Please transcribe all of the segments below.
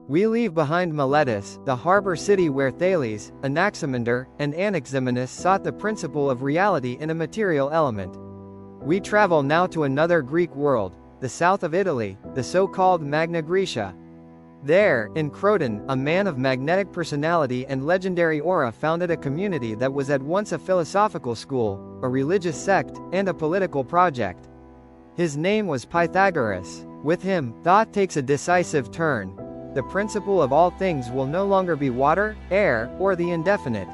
We leave behind Miletus, the harbor city where Thales, Anaximander, and Anaximenes sought the principle of reality in a material element. We travel now to another Greek world, the south of Italy, the so-called Magna Graecia. There, in Croton, a man of magnetic personality and legendary aura founded a community that was at once a philosophical school, a religious sect, and a political project. His name was Pythagoras. With him, thought takes a decisive turn. The principle of all things will no longer be water, air, or the indefinite.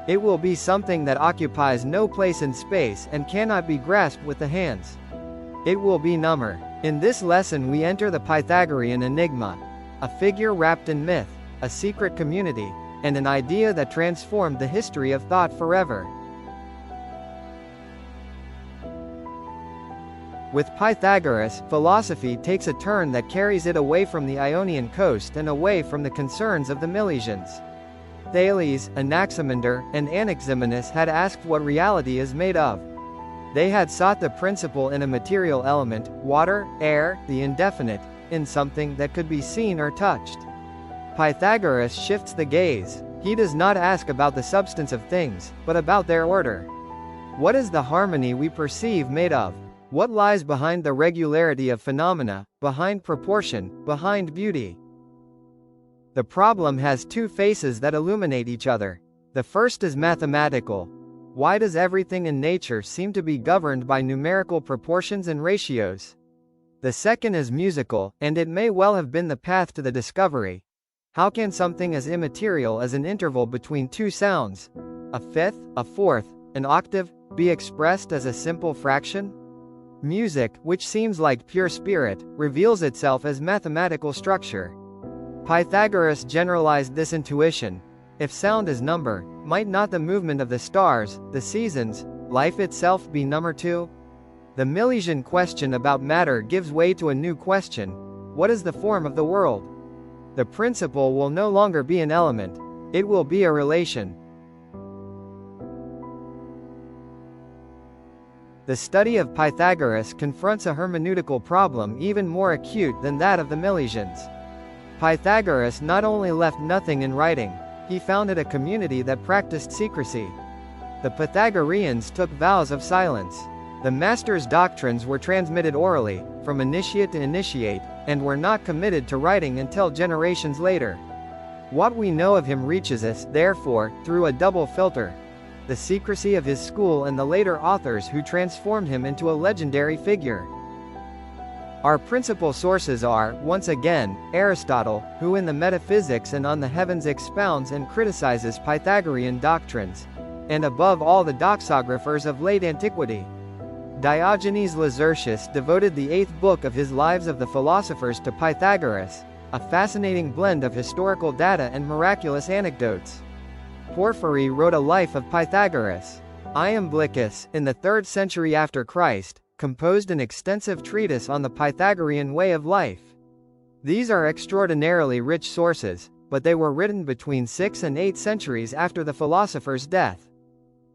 It will be something that occupies no place in space and cannot be grasped with the hands. It will be number. In this lesson we enter the Pythagorean enigma. A figure wrapped in myth, a secret community, and an idea that transformed the history of thought forever. With Pythagoras, philosophy takes a turn that carries it away from the Ionian coast and away from the concerns of the Milesians. Thales, Anaximander, and Anaximenes had asked what reality is made of. They had sought the principle in a material element, water, air, the indefinite, in something that could be seen or touched. Pythagoras shifts the gaze. He does not ask about the substance of things, but about their order. What is the harmony we perceive made of? What lies behind the regularity of phenomena, behind proportion, behind beauty? The problem has two faces that illuminate each other. The first is mathematical. Why does everything in nature seem to be governed by numerical proportions and ratios? The second is musical, and it may well have been the path to the discovery. How can something as immaterial as an interval between two sounds, a fifth, a fourth, an octave, be expressed as a simple fraction? Music, which seems like pure spirit, reveals itself as mathematical structure. Pythagoras generalized this intuition. If sound is number, might not the movement of the stars, the seasons, life itself be number too? The Milesian question about matter gives way to a new question. What is the form of the world? The principle will no longer be an element. It will be a relation. The study of Pythagoras confronts a hermeneutical problem even more acute than that of the Milesians. Pythagoras not only left nothing in writing, he founded a community that practiced secrecy. The Pythagoreans took vows of silence. The master's doctrines were transmitted orally, from initiate to initiate, and were not committed to writing until generations later. What we know of him reaches us, therefore, through a double filter: the secrecy of his school and the later authors who transformed him into a legendary figure. Our principal sources are, once again, Aristotle, who in the Metaphysics and on the Heavens expounds and criticizes Pythagorean doctrines, and above all the doxographers of late antiquity. Diogenes Laertius devoted the 8th book of his Lives of the Philosophers to Pythagoras, a fascinating blend of historical data and miraculous anecdotes. Porphyry wrote a life of Pythagoras. Iamblichus, in the 3rd century after Christ, composed an extensive treatise on the Pythagorean way of life. These are extraordinarily rich sources, but they were written between 6 and 8 centuries after the philosopher's death.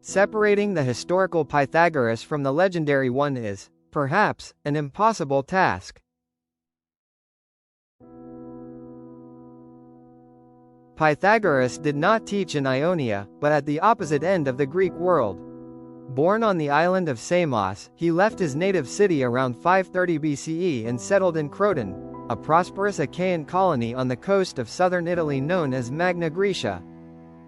Separating the historical Pythagoras from the legendary one is, perhaps, an impossible task. Pythagoras did not teach in Ionia, but at the opposite end of the Greek world. Born on the island of Samos, he left his native city around 530 BCE and settled in Croton, a prosperous Achaean colony on the coast of southern Italy known as Magna Graecia.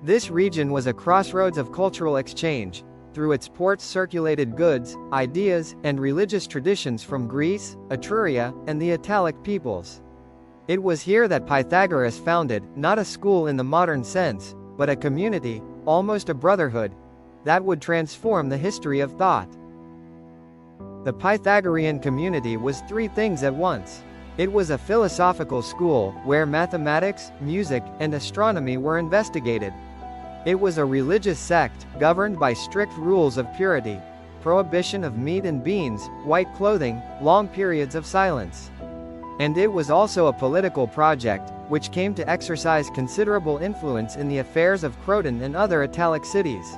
This region was a crossroads of cultural exchange. Through its ports circulated goods, ideas, and religious traditions from Greece, Etruria, and the Italic peoples. It was here that Pythagoras founded, not a school in the modern sense, but a community, almost a brotherhood, that would transform the history of thought. The Pythagorean community was three things at once. It was a philosophical school, where mathematics, music, and astronomy were investigated. It was a religious sect, governed by strict rules of purity, prohibition of meat and beans, white clothing, long periods of silence. And it was also a political project, which came to exercise considerable influence in the affairs of Croton and other Italic cities.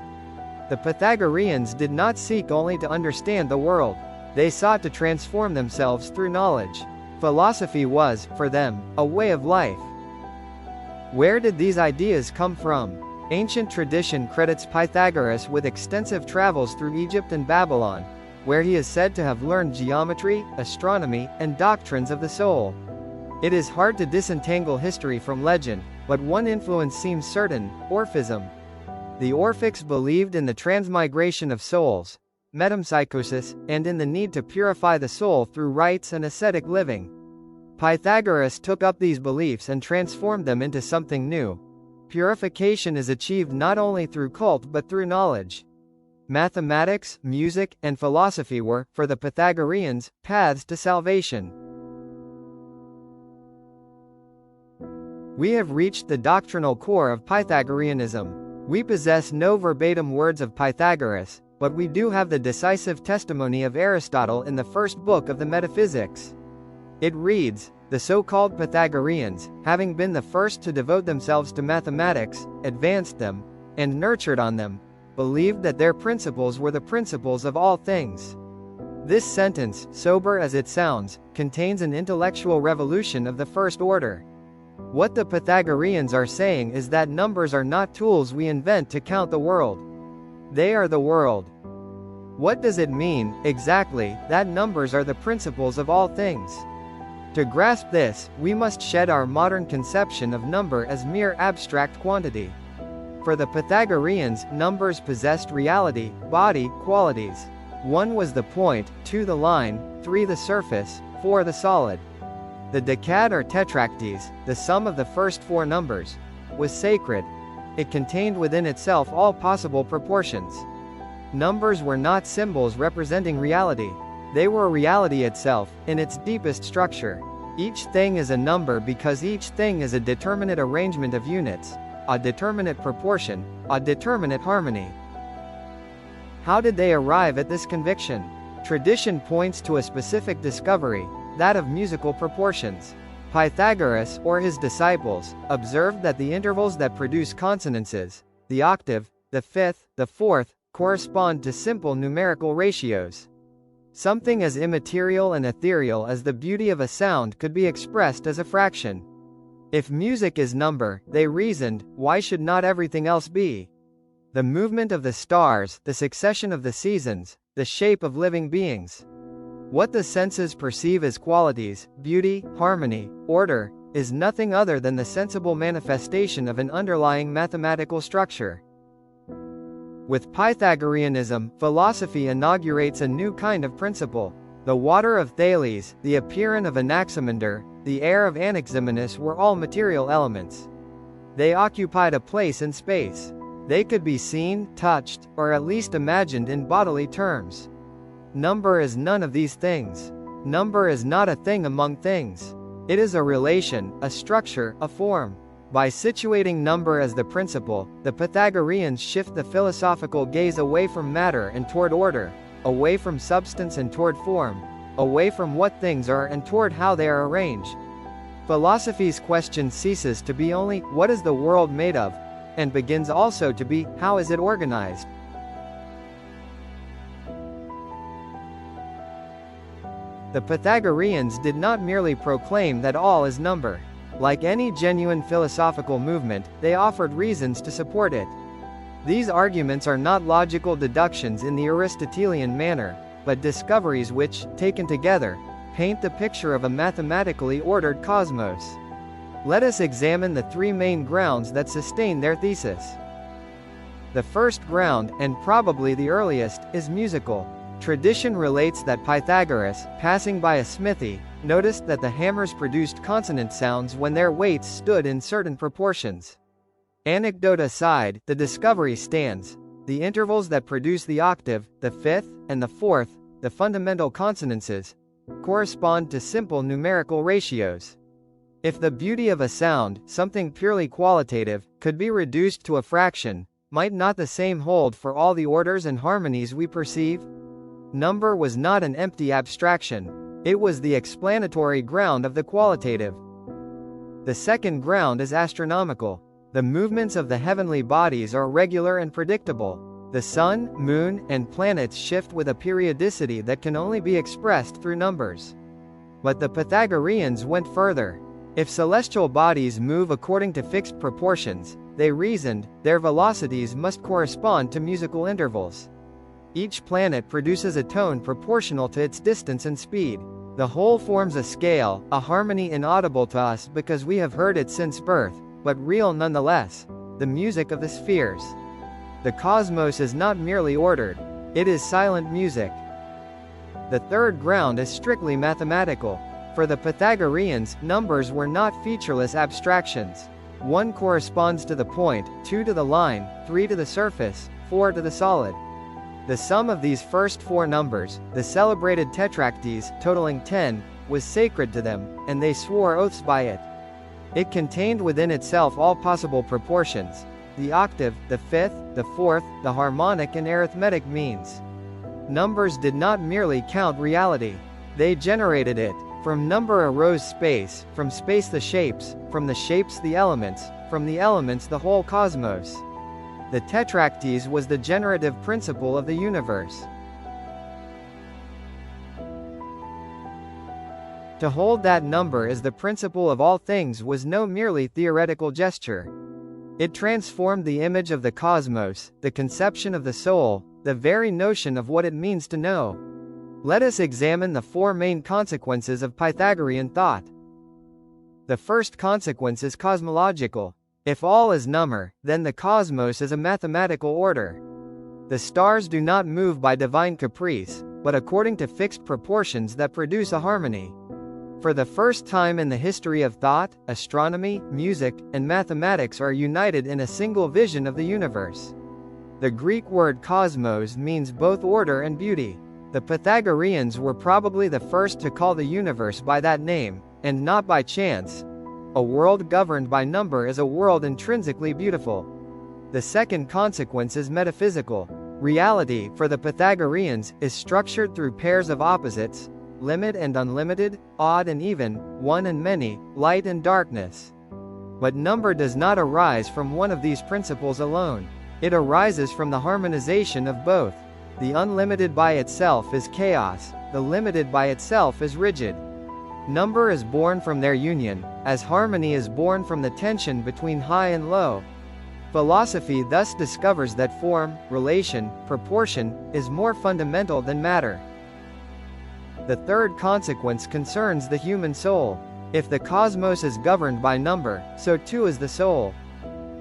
The Pythagoreans did not seek only to understand the world. They sought to transform themselves through knowledge. Philosophy was, for them, a way of life. Where did these ideas come from? Ancient tradition credits Pythagoras with extensive travels through Egypt and Babylon, where he is said to have learned geometry, astronomy, and doctrines of the soul. It is hard to disentangle history from legend, but one influence seems certain: Orphism. The Orphics believed in the transmigration of souls, metempsychosis, and in the need to purify the soul through rites and ascetic living. Pythagoras took up these beliefs and transformed them into something new. Purification is achieved not only through cult but through knowledge. Mathematics, music, and philosophy were, for the Pythagoreans, paths to salvation. We have reached the doctrinal core of Pythagoreanism. We possess no verbatim words of Pythagoras, but we do have the decisive testimony of Aristotle in the first book of the Metaphysics. It reads, "The so-called Pythagoreans, having been the first to devote themselves to mathematics, advanced them, and nurtured on them, believed that their principles were the principles of all things." This sentence, sober as it sounds, contains an intellectual revolution of the first order. What the Pythagoreans are saying is that numbers are not tools we invent to count the world. They are the world. What does it mean, exactly, that numbers are the principles of all things? To grasp this, we must shed our modern conception of number as mere abstract quantity. For the Pythagoreans, numbers possessed reality, body, qualities. 1 was the point, 2 the line, 3 the surface, 4 the solid. The decad or tetractys, the sum of the first 4 numbers, was sacred. It contained within itself all possible proportions. Numbers were not symbols representing reality. They were reality itself, in its deepest structure. Each thing is a number because each thing is a determinate arrangement of units, a determinate proportion, a determinate harmony. How did they arrive at this conviction? Tradition points to a specific discovery, that of musical proportions. Pythagoras, or his disciples, observed that the intervals that produce consonances, the octave, the fifth, the fourth, correspond to simple numerical ratios. Something as immaterial and ethereal as the beauty of a sound could be expressed as a fraction. If music is number, they reasoned, why should not everything else be? The movement of the stars, the succession of the seasons, the shape of living beings. What the senses perceive as qualities, beauty, harmony, order, is nothing other than the sensible manifestation of an underlying mathematical structure. With Pythagoreanism, philosophy inaugurates a new kind of principle. The water of Thales, the apeiron of Anaximander, the air of Anaximenes were all material elements. They occupied a place in space. They could be seen, touched, or at least imagined in bodily terms. Number is none of these things. Number is not a thing among things. It is a relation, a structure, a form. By situating number as the principle, the Pythagoreans shift the philosophical gaze away from matter and toward order, away from substance and toward form, away from what things are and toward how they are arranged. Philosophy's question ceases to be only, what is the world made of? And begins also to be, how is it organized? The Pythagoreans did not merely proclaim that all is number. Like any genuine philosophical movement, they offered reasons to support it. These arguments are not logical deductions in the Aristotelian manner, but discoveries which, taken together, paint the picture of a mathematically ordered cosmos. Let us examine the 3 main grounds that sustain their thesis. The first ground, and probably the earliest, is musical. Tradition relates that Pythagoras, passing by a smithy, noticed that the hammers produced consonant sounds when their weights stood in certain proportions. Anecdote aside, the discovery stands. The intervals that produce the octave, the fifth, and the fourth, the fundamental consonances, correspond to simple numerical ratios. If the beauty of a sound, something purely qualitative, could be reduced to a fraction, might not the same hold for all the orders and harmonies we perceive? Number was not an empty abstraction. It was the explanatory ground of the qualitative. The second ground is astronomical. The movements of the heavenly bodies are regular and predictable. The sun, moon, and planets shift with a periodicity that can only be expressed through numbers. But the Pythagoreans went further. If celestial bodies move according to fixed proportions, they reasoned, their velocities must correspond to musical intervals. Each planet produces a tone proportional to its distance and speed. The whole forms a scale, a harmony inaudible to us because we have heard it since birth, but real nonetheless, the music of the spheres. The cosmos is not merely ordered, it is silent music. The third ground is strictly mathematical. For the Pythagoreans, numbers were not featureless abstractions. 1 corresponds to the point, 2 to the line, 3 to the surface, 4 to the solid. The sum of these first 4 numbers, the celebrated tetracties, totaling 10, was sacred to them, and they swore oaths by it. It contained within itself all possible proportions, the octave, the fifth, the fourth, the harmonic and arithmetic means. Numbers did not merely count reality. They generated it. From number arose space, from space the shapes, from the shapes the elements, from the elements the whole cosmos. The tetracties was the generative principle of the universe. To hold that number as the principle of all things was no merely theoretical gesture. It transformed the image of the cosmos, the conception of the soul, the very notion of what it means to know. Let us examine the 4 main consequences of Pythagorean thought. The first consequence is cosmological. If all is number, then the cosmos is a mathematical order. The stars do not move by divine caprice, but according to fixed proportions that produce a harmony. For the first time in the history of thought, astronomy, music, and mathematics are united in a single vision of the universe. The Greek word cosmos means both order and beauty. The Pythagoreans were probably the first to call the universe by that name, and not by chance. A world governed by number is a world intrinsically beautiful. The second consequence is metaphysical. Reality, for the Pythagoreans, is structured through pairs of opposites, limit and unlimited, odd and even, one and many, light and darkness. But number does not arise from one of these principles alone. It arises from the harmonization of both. The unlimited by itself is chaos, the limited by itself is rigid. Number is born from their union, as harmony is born from the tension between high and low. Philosophy thus discovers that form, relation, proportion, is more fundamental than matter. The third consequence concerns the human soul. If the cosmos is governed by number, so too is the soul.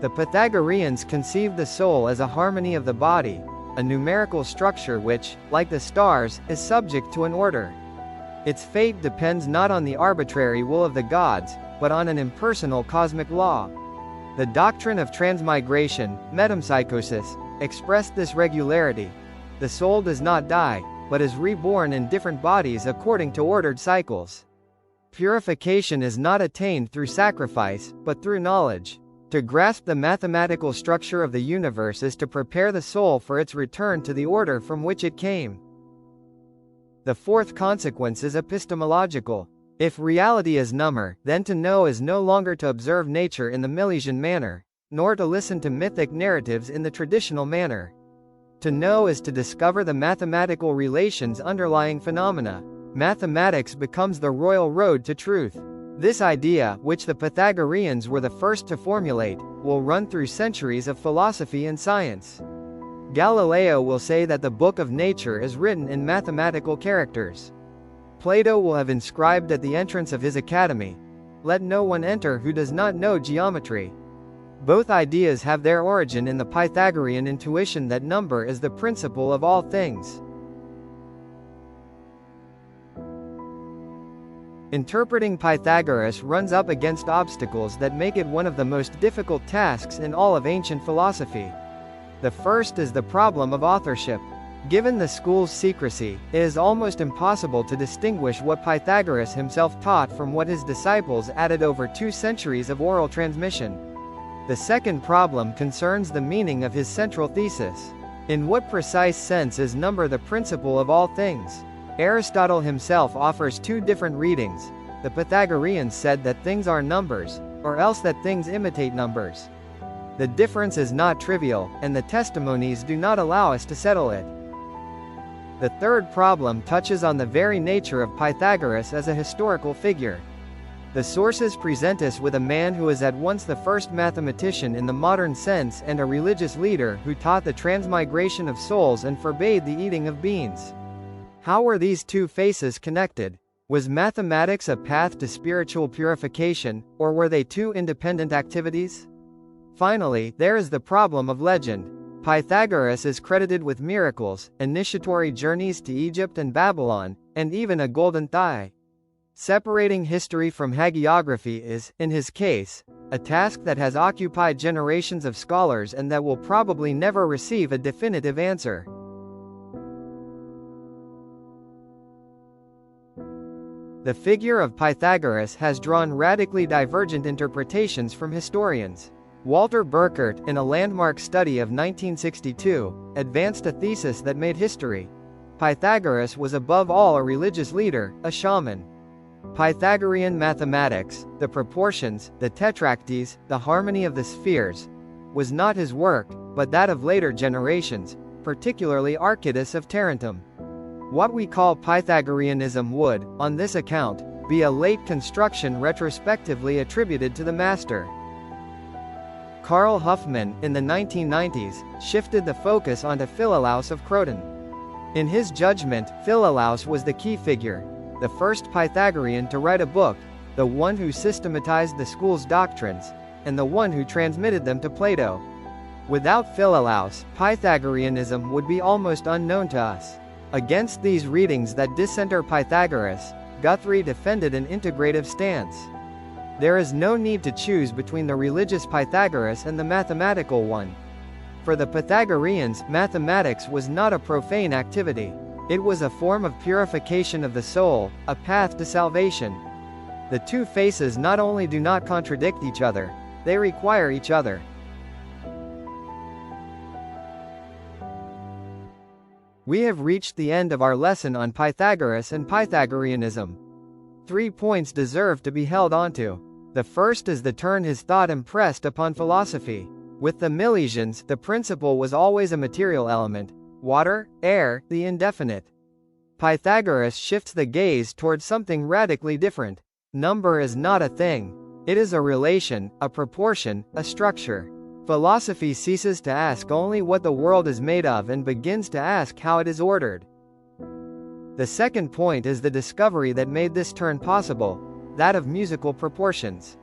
The Pythagoreans conceived the soul as a harmony of the body, a numerical structure which, like the stars, is subject to an order. Its fate depends not on the arbitrary will of the gods, but on an impersonal cosmic law. The doctrine of transmigration, metempsychosis, expressed this regularity. The soul does not die, but is reborn in different bodies according to ordered cycles. Purification is not attained through sacrifice, but through knowledge. To grasp the mathematical structure of the universe is to prepare the soul for its return to the order from which it came. The fourth consequence is epistemological. If reality is number, then to know is no longer to observe nature in the Milesian manner, nor to listen to mythic narratives in the traditional manner. To know is to discover the mathematical relations underlying phenomena. Mathematics becomes the royal road to truth. This idea, which the Pythagoreans were the first to formulate, will run through centuries of philosophy and science. Galileo will say that the book of nature is written in mathematical characters. Plato will have inscribed at the entrance of his academy, "Let no one enter who does not know geometry." Both ideas have their origin in the Pythagorean intuition that number is the principle of all things. Interpreting Pythagoras runs up against obstacles that make it one of the most difficult tasks in all of ancient philosophy. The first is the problem of authorship. Given the school's secrecy, it is almost impossible to distinguish what Pythagoras himself taught from what his disciples added over 2 centuries of oral transmission. The second problem concerns the meaning of his central thesis. In what precise sense is number the principle of all things? Aristotle himself offers 2 different readings. The Pythagoreans said that things are numbers, or else that things imitate numbers. The difference is not trivial, and the testimonies do not allow us to settle it. The third problem touches on the very nature of Pythagoras as a historical figure. The sources present us with a man who is at once the first mathematician in the modern sense and a religious leader who taught the transmigration of souls and forbade the eating of beans. How were these two faces connected? Was mathematics a path to spiritual purification, or were they two independent activities? Finally, there is the problem of legend. Pythagoras is credited with miracles, initiatory journeys to Egypt and Babylon, and even a golden thigh. Separating history from hagiography is, in his case, a task that has occupied generations of scholars and that will probably never receive a definitive answer. The figure of Pythagoras has drawn radically divergent interpretations from historians. Walter Burkert, in a landmark study of 1962, advanced a thesis that made history. Pythagoras was above all a religious leader, a shaman. Pythagorean mathematics, the proportions, the tetracties, the harmony of the spheres, was not his work, but that of later generations, particularly Archytas of Tarentum. What we call Pythagoreanism would, on this account, be a late construction retrospectively attributed to the master. Carl Huffman, in the 1990s, shifted the focus onto Philolaus of Croton. In his judgment, Philolaus was the key figure, the first Pythagorean to write a book, the one who systematized the school's doctrines, and the one who transmitted them to Plato. Without Philolaus, Pythagoreanism would be almost unknown to us. Against these readings that discenter Pythagoras, Guthrie defended an integrative stance. There is no need to choose between the religious Pythagoras and the mathematical one. For the Pythagoreans, mathematics was not a profane activity. It was a form of purification of the soul, a path to salvation. The two faces not only do not contradict each other, they require each other. We have reached the end of our lesson on Pythagoras and Pythagoreanism. 3 points deserve to be held onto. The first is the turn his thought impressed upon philosophy. With the Milesians, the principle was always a material element: water, air, the indefinite. Pythagoras shifts the gaze towards something radically different. Number is not a thing. It is a relation, a proportion, a structure. Philosophy ceases to ask only what the world is made of and begins to ask how it is ordered. The second point is the discovery that made this turn possible, that of musical proportions.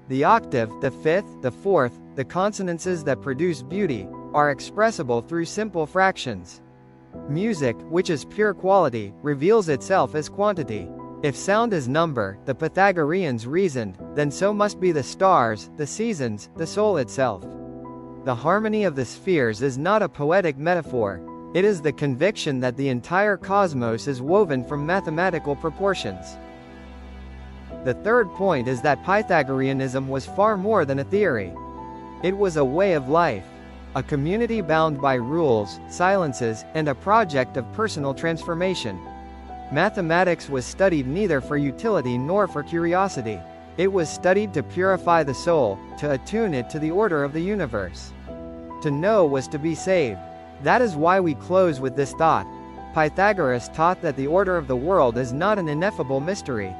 The octave, the fifth, the fourth, the consonances that produce beauty, are expressible through simple fractions. Music, which is pure quality, reveals itself as quantity. If sound is number, the Pythagoreans reasoned, then so must be the stars, the seasons, the soul itself. The harmony of the spheres is not a poetic metaphor. It is the conviction that the entire cosmos is woven from mathematical proportions. The third point is that Pythagoreanism was far more than a theory. It was a way of life, a community bound by rules, silences, and a project of personal transformation. Mathematics was studied neither for utility nor for curiosity. It was studied to purify the soul, to attune it to the order of the universe. To know was to be saved. That is why we close with this thought. Pythagoras taught that the order of the world is not an ineffable mystery.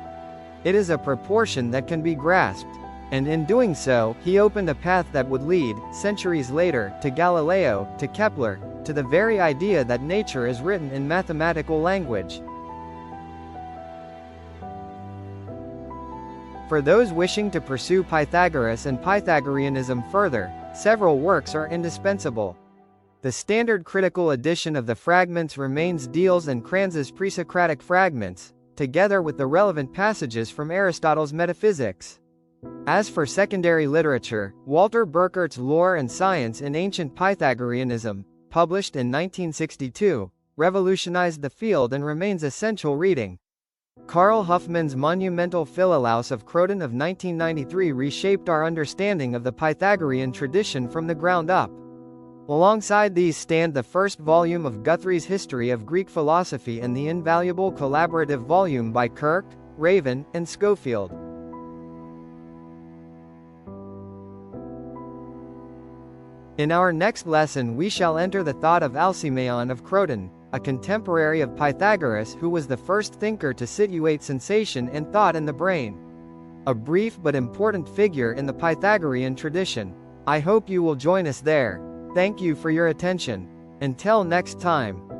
It is a proportion that can be grasped. And in doing so, he opened a path that would lead, centuries later, to Galileo, to Kepler, to the very idea that nature is written in mathematical language. For those wishing to pursue Pythagoras and Pythagoreanism further, several works are indispensable. The standard critical edition of the fragments remains Deal's and Kranz's Presocratic fragments, together with the relevant passages from Aristotle's Metaphysics. As for secondary literature, Walter Burkert's Lore and Science in Ancient Pythagoreanism, published in 1962, revolutionized the field and remains essential reading. Carl Huffman's monumental Philolaus of Croton of 1993 reshaped our understanding of the Pythagorean tradition from the ground up. Alongside these stand the first volume of Guthrie's History of Greek Philosophy and the invaluable collaborative volume by Kirk, Raven, and Schofield. In our next lesson we shall enter the thought of Alcmaeon of Croton, a contemporary of Pythagoras who was the first thinker to situate sensation and thought in the brain. a brief but important figure in the Pythagorean tradition. I hope you will join us there. Thank you for your attention. Until next time.